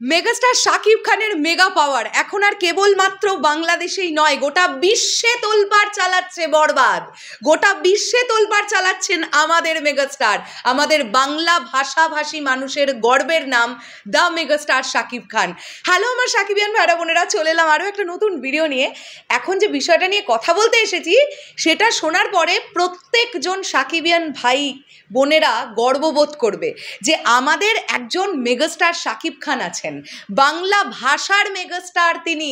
Megastar Shakib খানের mega পাওয়ার এখন আর কেবলমাত্র বাংলাদেশেই নয়, গোটা বিশ্বে তোলপাড় চালাচ্ছে বরবাদ। গোটা বিশ্বে তোলপাড় চালাচ্ছেন আমাদের মেগাস্টার, আমাদের বাংলা ভাষাভাষী মানুষের গর্বের নাম the megastar Shakib Khan. Hello আমার শাকিবিয়ান ভাইরা বোনেরা, চলে এলাম আরও একটা নতুন ভিডিও নিয়ে। এখন যে বিষয়টা নিয়ে কথা বলতে এসেছি সেটা শোনার পরে প্রত্যেকজন শাকিবিয়ান ভাই বোনেরা গর্ববোধ করবে যে আমাদের একজন মেগাস্টার শাকিব খান আছেন, বাংলা ভাষার মেগাস্টার। তিনি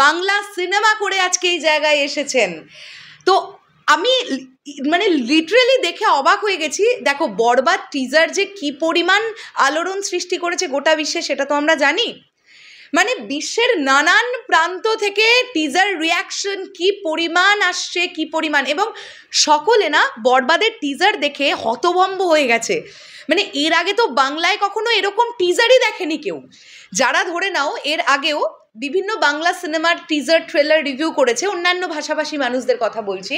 বাংলা সিনেমা করে আজকে এই জায়গায় এসেছেন। তো আমি লিটারেলি দেখে অবাক হয়ে গেছি। দেখো, বরবাদ টিজার যে কি পরিমাণ আলোড়ন সৃষ্টি করেছে গোটা বিশ্বে সেটা তো আমরা জানি। বিশ্বের নানান প্রান্ত থেকে টিজার রিয়াকশন কি পরিমাণ আসছে, কি পরিমাণ, এবং সকলে না বরবাদের টিজার দেখে হতভম্ব হয়ে গেছে। এর আগে তো বাংলায় কখনো এরকম টিজারই দেখেনি কেউ। যারা ধরে নাও এর আগেও বিভিন্ন বাংলা সিনেমার টিজার ট্রেলার রিভিউ করেছে, অন্যান্য ভাষাভাষী মানুষদের কথা বলছি,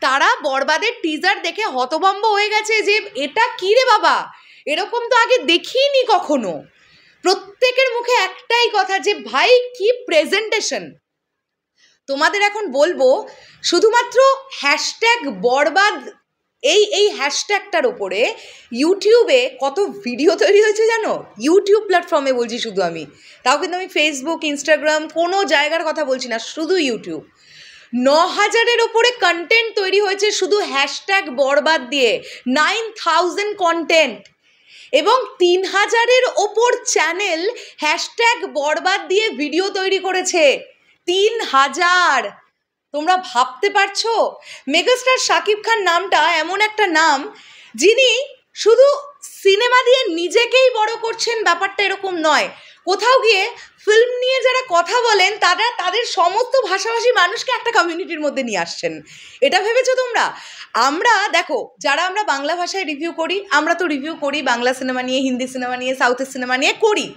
তারা বরবাদের টিজার দেখে হতভম্ব হয়ে গেছে যে এটা কী রে বাবা, এরকম তো আগে দেখিনি কখনো। প্রত্যেকের মুখে একটাই কথা যে ভাই কি প্রেজেন্টেশন। তোমাদের এখন বলবো, শুধুমাত্র হ্যাশট্যাগ বরবাদ এই হ্যাশট্যাগটার ওপরে ইউটিউবে কত ভিডিও তৈরি হয়েছে জানো? ইউটিউব প্ল্যাটফর্মে বলছি শুধু আমি, তাও কিন্তু আমি ফেসবুক, ইনস্টাগ্রাম কোনো জায়গার কথা বলছি না, শুধু ইউটিউব। 9,000-এর ওপরে কন্টেন্ট তৈরি হয়েছে শুধু হ্যাশট্যাগ বরবাদ দিয়ে, 9,000 কন্টেন্ট, এবং 3,000-এর ওপর চ্যানেল হ্যাশট্যাগ বরবাদ দিয়ে ভিডিও তৈরি করেছে। 3,000! তোমরা ভাবতে পারছো? মেগাস্টার শাকিব খান নামটা এমন একটা নাম যিনি শুধু সিনেমা দিয়ে নিজেকেই বড় করছেন, ব্যাপারটা এরকম নয়। কোথাও গিয়ে ফিল্ম নিয়ে যারা কথা বলেন তারা তাদের সমস্ত ভাষাভাষী মানুষকে একটা কমিউনিটির মধ্যে নিয়ে আসছেন। এটা ভেবেছো তোমরা? আমরা দেখো, যারা আমরা বাংলা ভাষায় রিভিউ করি, আমরা তো রিভিউ করি বাংলা সিনেমা নিয়ে, হিন্দি সিনেমা নিয়ে, সাউথের সিনেমা নিয়ে করি,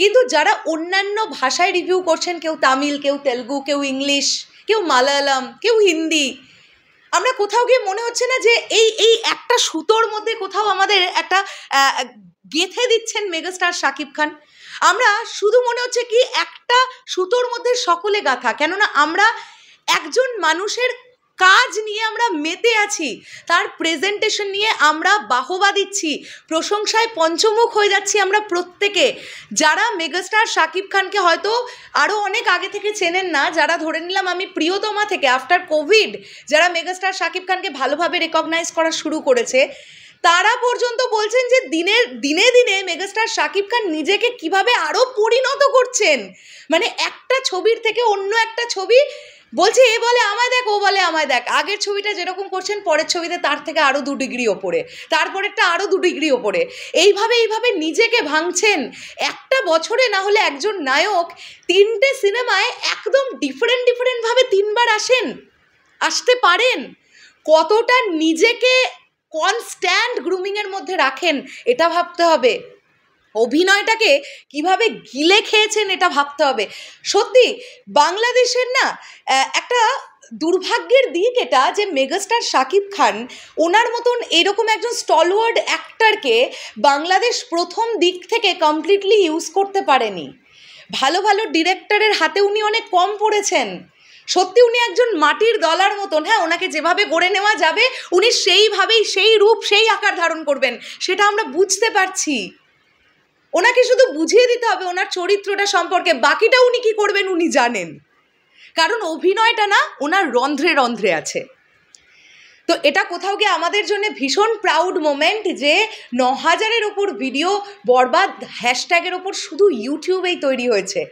কিন্তু যারা অন্যান্য ভাষায় রিভিউ করছেন, কেউ তামিল, কেউ তেলুগু, কেউ ইংলিশ, কেউ মালায়ালাম, কেউ হিন্দি, আমরা কোথাও গিয়ে মনে হচ্ছে না যে এই একটা সুতোর মধ্যে কোথাও আমাদের একটা গেঁথে দিচ্ছেন মেগাস্টার শাকিব খান? আমরা শুধু মনে হচ্ছে কি একটা সুতোর মধ্যে সকলে গাঁথা। কেননা আমরা একজন মানুষের কাজ নিয়ে আমরা মেতে আছি, তার প্রেজেন্টেশন নিয়ে আমরা বাহবা দিচ্ছি, প্রশংসায় পঞ্চমুখ হয়ে যাচ্ছি আমরা প্রত্যেকে। যারা মেগাস্টার শাকিব খানকে হয়তো আরও অনেক আগে থেকে চেনেন না, যারা ধরে নিলাম আমি প্রিয়তমা থেকে আফটার কোভিড যারা মেগাস্টার শাকিব খানকে ভালোভাবে রেকগনাইজ করা শুরু করেছে, তারা পর্যন্ত বলছেন যে দিনে দিনে মেগাস্টার শাকিব খান নিজেকে কিভাবে আরও পরিণত করছেন। একটা ছবির থেকে অন্য একটা ছবি বলছে, এ বলে আমায় দেখ, ও বলে আমায় দেখ। আগের ছবিটা যেরকম করছেন, পরের ছবিতে তার থেকে আরও 2 ডিগ্রি ওপরে, তারপরেরটা আরও 2 ডিগ্রি ওপরে, এইভাবে নিজেকে ভাঙছেন। একটা বছরে না হলে একজন নায়ক 3টে সিনেমায় একদম ডিফারেন্টভাবে 3বার আসতে পারেন। কতটা নিজেকে কনস্ট্যান্ট গ্রুমিংয়ের মধ্যে রাখেন এটা ভাবতে হবে। অভিনয়টাকে কিভাবে গিলে খেয়েছেন এটা ভাবতে হবে। সত্যি বাংলাদেশের না একটা দুর্ভাগ্যের দিক এটা যে মেগাস্টার শাকিব খান ওনার মতন এরকম একজন স্টলওয়ার্ড অ্যাক্টরকে বাংলাদেশ প্রথম দিক থেকে কমপ্লিটলি ইউজ করতে পারেনি। ভালো ভালো ডিরেক্টরের হাতে উনি অনেক কম পড়েছেন। সত্যি উনি একজন মাটির দলার মতন। হ্যাঁ, ওনাকে যেভাবে গড়ে নেওয়া যাবে উনি সেইভাবেই, সেই রূপ, সেই আকার ধারণ করবেন, সেটা আমরা বুঝতে পারছি। ওনাকে শুধু বুঝিয়ে দিতে হবে ওনার চরিত্রটা সম্পর্কে, বাকিটা উনি কী করবেন উনি জানেন, কারণ অভিনয়টা না ওনার রন্ধ্রে রন্ধ্রে আছে। তো এটা কোথাও গিয়ে আমাদের জন্য ভীষণ প্রাউড মোমেন্ট যে 9,000-এর ওপর ভিডিও বরবাদ হ্যাশট্যাগের ওপর শুধু ইউটিউবেই তৈরি হয়েছে।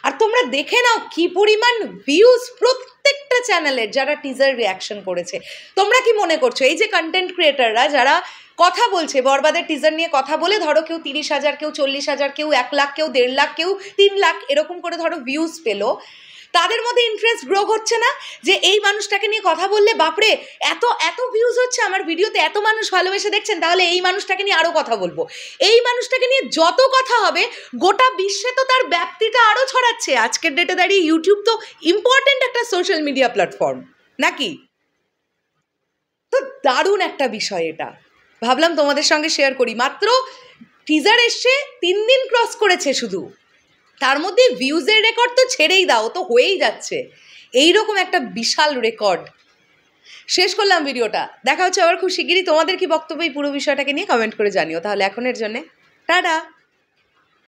আর তোমরা দেখে নাও কি পরিমাণ ভিউজ প্রত্যেকটা চ্যানেলের যারা টিজার রিয়াকশন করেছে। তোমরা কি মনে করছো এই যে কন্টেন্ট ক্রিয়েটাররা যারা কথা বলছে বরবাদের টিজার নিয়ে, কথা বলে ধরো কেউ 30,000, কেউ 40,000, কেউ 1 লাখ, কেউ 1.5 লাখ, কেউ 3 লাখ এরকম করে ধরো ভিউজ পেলো, তাদের মধ্যে ইন্টারেস্ট গ্রো হচ্ছে না যে এই মানুষটাকে নিয়ে কথা বললে বাপরে এত ভিউজ হচ্ছে আমার ভিডিওতে, এত মানুষ ভালোবেসে দেখছেন, তাহলে এই মানুষটাকে নিয়ে আরও কথা বলবো। এই মানুষটাকে নিয়ে যত কথা হবে গোটা বিশ্বে তো তার ব্যাপ্তিটা আরও ছড়াচ্ছে। আজকের ডেটে দাঁড়িয়ে ইউটিউব তো ইম্পর্টেন্ট একটা সোশ্যাল মিডিয়া প্ল্যাটফর্ম নাকি? তো দারুণ একটা বিষয় এটা, ভাবলাম তোমাদের সঙ্গে শেয়ার করি। মাত্র টিজার এসছে 3 দিন ক্রস করেছে শুধু, তার মধ্যে ভিউজের রেকর্ড তো ছেড়েই দাও, তো হয়েই যাচ্ছে। এইরকম একটা বিশাল রেকর্ড। শেষ করলাম ভিডিওটা, দেখা হচ্ছে আবার খুব শিগগিরই। তোমাদের কি বক্তব্য এই পুরো বিষয়টাকে নিয়ে কমেন্ট করে জানিও। তাহলে এখনের জন্যে টাটা।